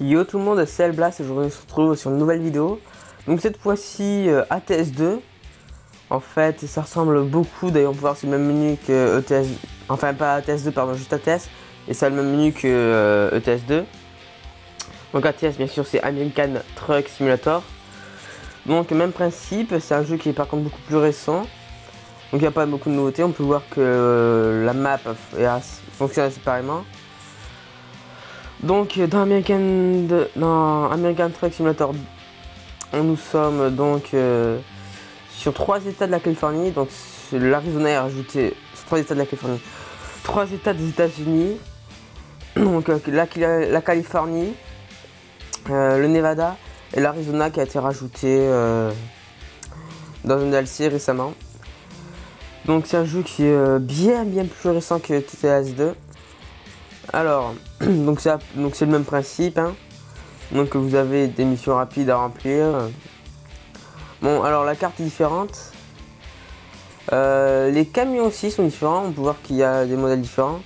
Yo tout le monde, c'est Elblast et aujourd'hui on se retrouve sur une nouvelle vidéo. Donc cette fois-ci ATS2. En fait ça ressemble beaucoup, d'ailleurs on peut voir c'est le même menu que ETS, enfin pas ATS2 pardon, juste ATS. Et ça a le même menu que ETS2. Donc ATS bien sûr c'est American Truck Simulator. Donc même principe, c'est un jeu qui est par contre beaucoup plus récent. Donc il n'y a pas beaucoup de nouveautés, on peut voir que la map fonctionne séparément. Donc dans American Truck Simulator, nous sommes donc sur 3 états de la Californie. Donc l'Arizona est rajouté sur 3 états de la Californie, 3 états des États-Unis. Donc la Californie, le Nevada et l'Arizona qui a été rajouté dans un DLC récemment. Donc c'est un jeu qui est bien plus récent que TTS2. Alors, donc c'est le même principe, hein. Donc vous avez des missions rapides à remplir. Bon, alors la carte est différente. Les camions aussi sont différents. On peut voir qu'il y a des modèles différents.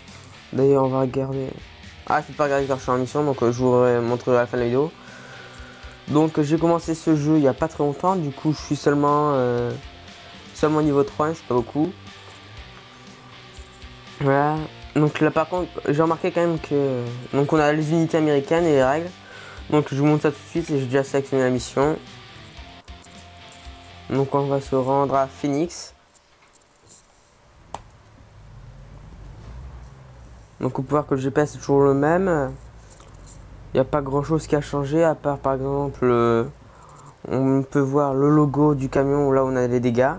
D'ailleurs, on va regarder. Ah, je peux pas regarder car je suis en mission, donc je vous montrerai à la fin de la vidéo. Donc j'ai commencé ce jeu il y a pas très longtemps. Du coup, je suis seulement niveau 3, hein, c'est pas beaucoup. Voilà. Donc là par contre j'ai remarqué quand même que donc on a les unités américaines et les règles. Donc je vous montre ça tout de suite et j'ai déjà sélectionné la mission. Donc on va se rendre à Phoenix. Donc on peut voir que le GPS est toujours le même. Il n'y a pas grand chose qui a changé à part par exemple on peut voir le logo du camion là où on a les dégâts.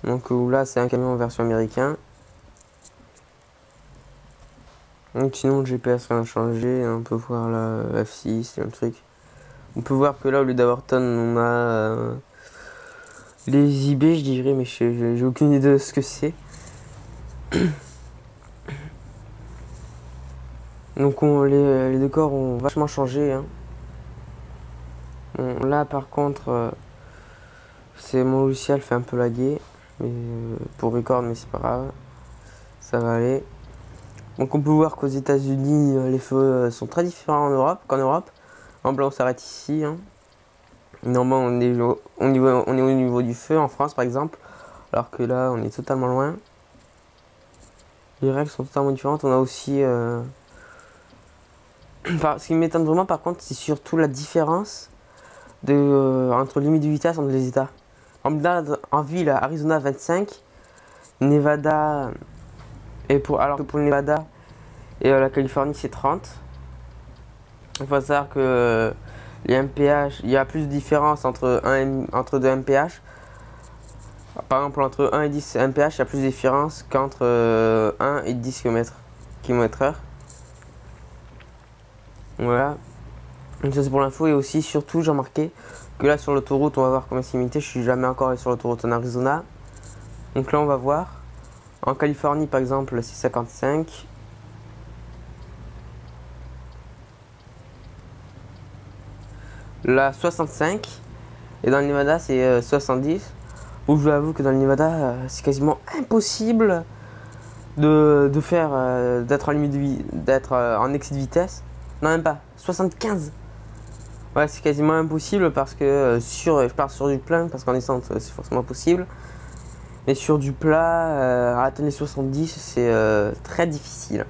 Donc là c'est un camion en version américaine. Donc sinon le GPS rien changé, on peut voir la F6, le truc. On peut voir que là au lieu d'avoir tonne on a les IB je dirais, mais j'ai aucune idée de ce que c'est. Donc les décors ont vachement changé, hein. Bon, là par contre c'est mon logiciel fait un peu laguer mais, pour record, mais c'est pas grave, ça va aller. Donc on peut voir qu'aux États-Unis les feux sont très différents qu'en Europe. En blanc on s'arrête ici, hein. Normalement on est au niveau du feu en France par exemple, alors que là on est totalement loin. Les règles sont totalement différentes. On a aussi ce qui m'étonne vraiment par contre c'est surtout la différence entre limite de vitesse entre les états. En ville Arizona 25, Nevada alors que pour le Nevada et la Californie c'est 30. Il faut savoir que les MPH, il y a plus de différence entre 2 MPH. Par exemple entre 1 et 10 MPH, il y a plus de différence qu'entre 1 et 10 km/h. Voilà. Donc ça c'est pour l'info. Et aussi surtout j'ai remarqué que là sur l'autoroute, on va voir combien c'est limité. Je suis jamais encore allé sur l'autoroute en Arizona. Donc là on va voir. En Californie par exemple c'est 55. Là 65. Et dans le Nevada c'est 70. Où je vous avoue que dans le Nevada c'est quasiment impossible de faire d'être en limite d'être en excès de vitesse. Non même pas 75. Ouais, c'est quasiment impossible parce que je pars sur du plein parce qu'en descente c'est forcément possible. Mais sur du plat, atteindre les 70 c'est très difficile.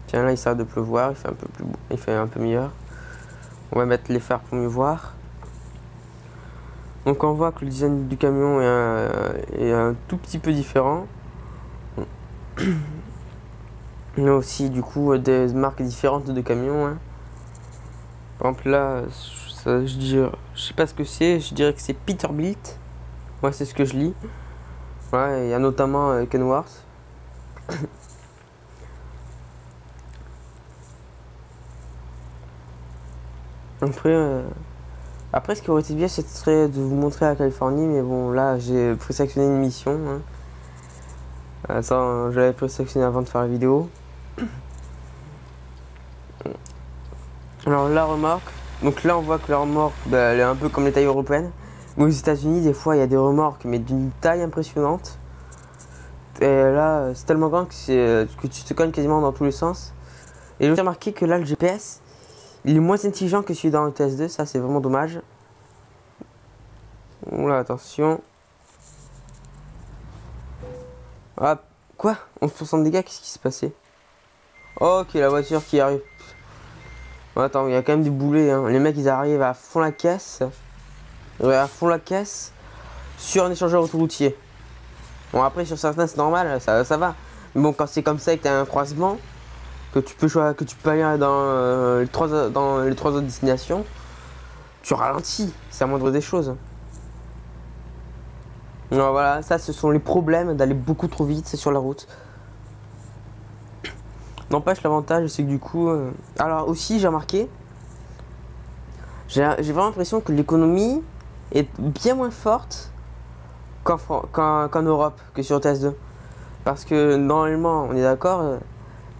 Tiens là il s'arrête de pleuvoir, il fait un peu plus beau, il fait un peu meilleur. On va mettre les phares pour mieux voir. Donc on voit que le design du camion est un tout petit peu différent. Il y a aussi du coup des marques différentes de camions, hein. Par exemple là, je sais pas ce que c'est, je dirais que c'est Peterbilt. Ouais, c'est ce que je lis. Ouais, il y a notamment Kenworth. Après, ce qui aurait été bien, ce serait de vous montrer la Californie, mais bon, là, j'ai présélectionné une mission, hein. Ça, je l'avais présélectionné avant de faire la vidéo. Alors, la remorque. Donc là, on voit que la remorque, elle est un peu comme les tailles européennes. Aux États-Unis, des fois, il y a des remorques, mais d'une taille impressionnante. Et là, c'est tellement grand que tu te cognes quasiment dans tous les sens. Et j'ai remarqué que là, le GPS, il est moins intelligent que celui dans le TS2. Ça, c'est vraiment dommage. Oula, attention. Ah, quoi? 11% de dégâts, qu'est-ce qui s'est passé? Ok, la voiture qui arrive. Attends, il y a quand même des boulets, hein. Les mecs, ils arrivent à fond la caisse. Ouais, à fond la caisse. Sur un échangeur autoroutier. Bon, après, sur certains, c'est normal, ça va. Mais bon, quand c'est comme ça et que t'as un croisement, que tu peux aller dans les trois autres destinations, tu ralentis. C'est la moindre des choses. Non, voilà, ça, ce sont les problèmes d'aller beaucoup trop vite sur la route. N'empêche, l'avantage, c'est que du coup... Alors aussi, j'ai remarqué, j'ai vraiment l'impression que l'économie est bien moins forte qu'en Europe, que sur TS2. Parce que normalement, on est d'accord,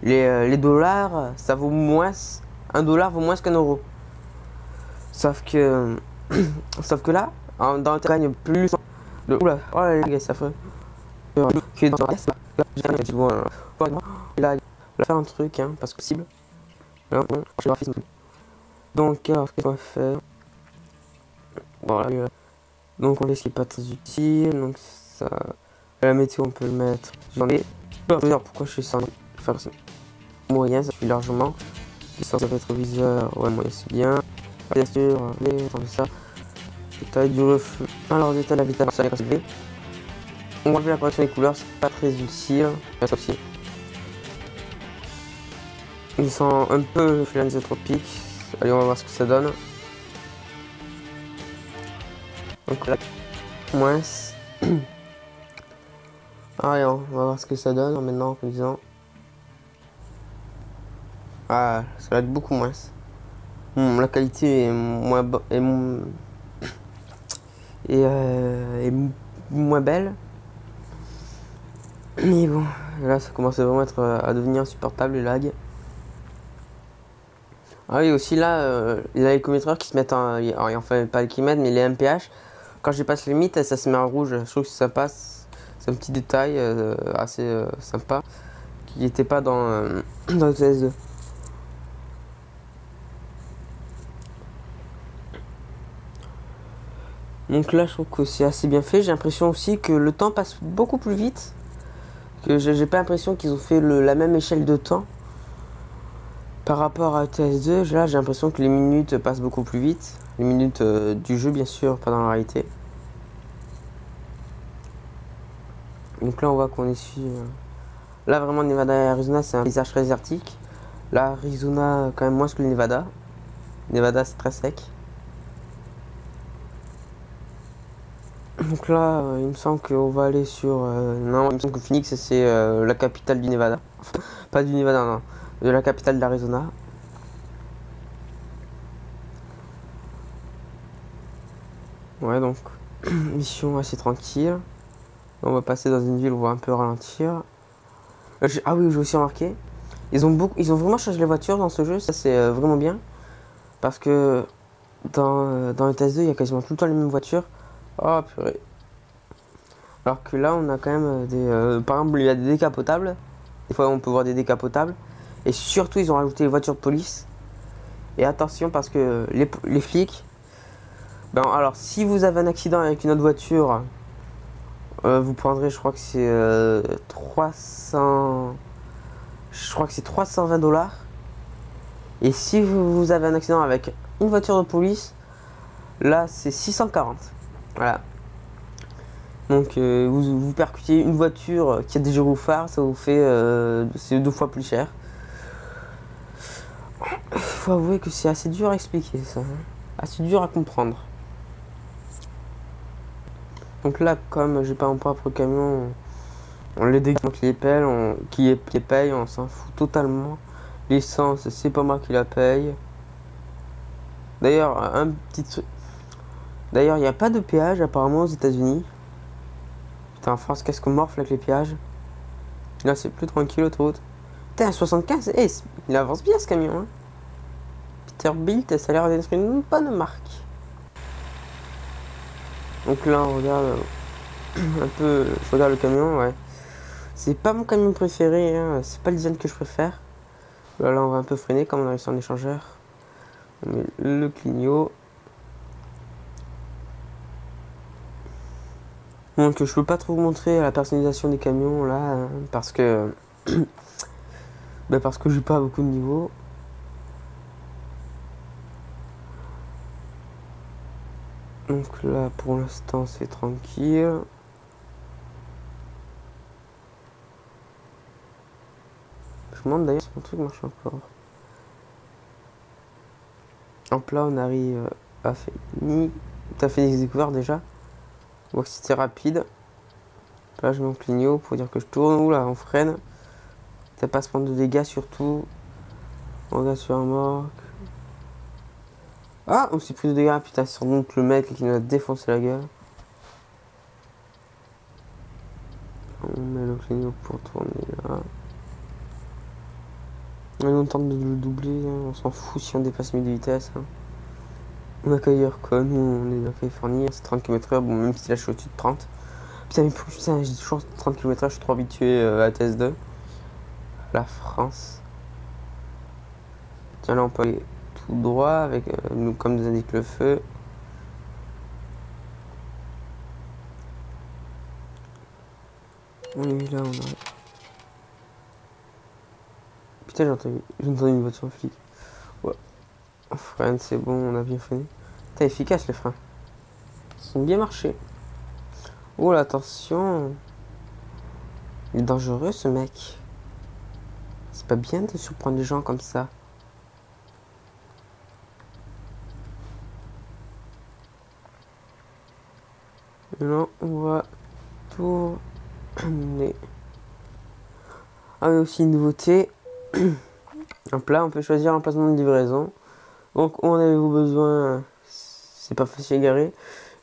les dollars, ça vaut moins... Un dollar vaut moins qu'un euro. Sauf que... Sauf que là, dans le gagne plus... Oula, oh là, les gars, ça fait... Que dans la là, il va faire un truc, hein, parce que possible. Donc, alors, qu'est-ce qu'on va faire? Voilà. Donc, on laisse les pas très utile. Donc, ça. La météo, on peut le mettre. J'en ai. Je veux dire pourquoi je fais ça. Faire ça. Moyen, ça suffit largement. Licence de rétroviseur, ouais, moyen, c'est bien. Bien sûr, on fait ça. Taille du reflux. Alors, l'état de la vitesse, ça va être. On va enlever la correction des couleurs, c'est pas très utile. Ça aussi. Ils sont un peu philanthropiques. Allez, on va voir ce que ça donne. Donc là, moins. Allez, on va voir ce que ça donne maintenant en disant. Ah, ça va être beaucoup moins. La qualité est moins est moins belle. Mais bon, là ça commence vraiment à devenir insupportable les lags. Ah oui, aussi là, il y a les commetteurs qui se mettent en. Alors, enfin, pas les kilomètres, mais les MPH. Quand je dépasse les limites, ça se met en rouge. Je trouve que ça passe. C'est un petit détail assez sympa qui n'était pas dans le TS2. Donc là, je trouve que c'est assez bien fait. J'ai l'impression aussi que le temps passe beaucoup plus vite. Que j'ai pas l'impression qu'ils ont fait la même échelle de temps. Par rapport à TS2, là j'ai l'impression que les minutes passent beaucoup plus vite. Les minutes du jeu bien sûr, pas dans la réalité. Donc là on voit qu'on est sur... Là vraiment Nevada et Arizona c'est un paysage très désertique. Là Arizona quand même moins que le Nevada. Nevada c'est très sec. Donc là il me semble qu'on va aller sur... non il me semble que Phoenix c'est la capitale du Nevada. Enfin, pas du Nevada non. De la capitale de l'Arizona. Ouais, donc mission assez tranquille. On va passer dans une ville où on va un peu ralentir. Ah oui, j'ai aussi remarqué. Ils ont vraiment changé les voitures dans ce jeu, ça c'est vraiment bien. Parce que dans le TS2, il y a quasiment tout le temps les mêmes voitures. Oh purée. Alors que là, on a quand même des... par exemple, il y a des décapotables. Des fois, on peut voir des décapotables. Et surtout, ils ont rajouté les voitures de police. Et attention, parce que les flics... Ben, alors, si vous avez un accident avec une autre voiture, vous prendrez, je crois que c'est 300... Je crois que c'est 320 $. Et si vous avez un accident avec une voiture de police, là, c'est 640. Voilà. Donc, vous percutez une voiture qui a des gyrophares, ça vous fait... c'est 2 fois plus cher. Faut avouer que c'est assez dur à expliquer ça, hein. Assez dur à comprendre. Donc là, comme j'ai pas mon propre camion, on les dégage, qui les paye, qui paye, on s'en fout totalement. L'essence, c'est pas moi qui la paye. D'ailleurs, un petit truc. D'ailleurs, il n'y a pas de péage apparemment aux États-Unis. Putain, en France, qu'est-ce qu'on morfle avec les péages. Là, c'est plus tranquille l'autoroute. Putain, 75, hey, il avance bien ce camion, hein. Peterbilt, ça a l'air d'être une bonne marque. Donc là, on regarde un peu, je regarde le camion, ouais. C'est pas mon camion préféré, hein. C'est pas le design que je préfère. Là, on va un peu freiner comme on a réussi en échangeur. On met le clignot. Donc je peux pas trop vous montrer la personnalisation des camions là, parce que parce que j'ai pas beaucoup de niveau. Donc là pour l'instant c'est tranquille. Je me demande d'ailleurs si mon truc marche encore. Donc là on arrive à Phoenix. T'as Phoenix découvert déjà. On voit que c'était rapide. Là je mets mon clignot pour dire que je tourne. Ouh là on freine. T'as pas à se prendre de dégâts surtout. On regarde sur un mort. Ah, on s'est pris de dégâts, putain, c'est donc le mec qui nous a défoncé la gueule. On met le clignot pour tourner là. On tente de le doubler, hein. On s'en fout si on dépasse 1000 de vitesse. Hein. On a qu'ailleurs quoi, nous on est en Californie, c'est 30 km/h, bon même si là je suis au-dessus de 30. Putain, mais putain, j'ai toujours 30 km/h, je suis trop habitué à TS2. La France. Tiens là on peut aller tout droit avec nous comme nous indique le feu. Oui là on a... Putain j'ai entendu une voiture flic. Ouais. On freine, c'est bon, on a bien freiné. T'es efficace les freins. Ils ont bien marché. Oh là, attention. Il est dangereux ce mec. C'est pas bien de surprendre les gens comme ça. Non, on va tourner. Ah, mais aussi une nouveauté. Donc là, on peut choisir l'emplacement de livraison. Donc, où en avez-vous besoin? C'est pas facile à garer.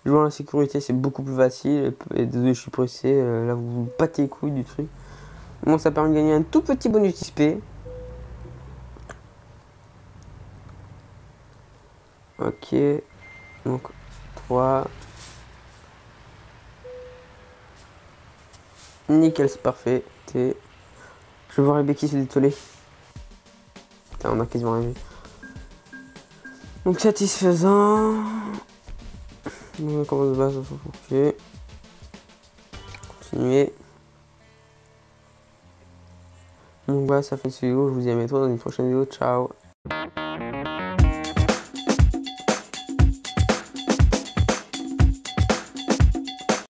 Jouer en la sécurité, c'est beaucoup plus facile. Et désolé, je suis pressé. Là, vous vous battez les couilles du truc. Bon, ça permet de gagner un tout petit bonus XP. Ok. Donc, 3. Nickel, c'est parfait. Je vais voir Rebecca se détoler. Putain, on a quasiment arrivé. Donc, satisfaisant. Comment de base, ok. Continuer. Donc voilà, ça fait une vidéo. Je vous dis à bientôt dans une prochaine vidéo. Ciao.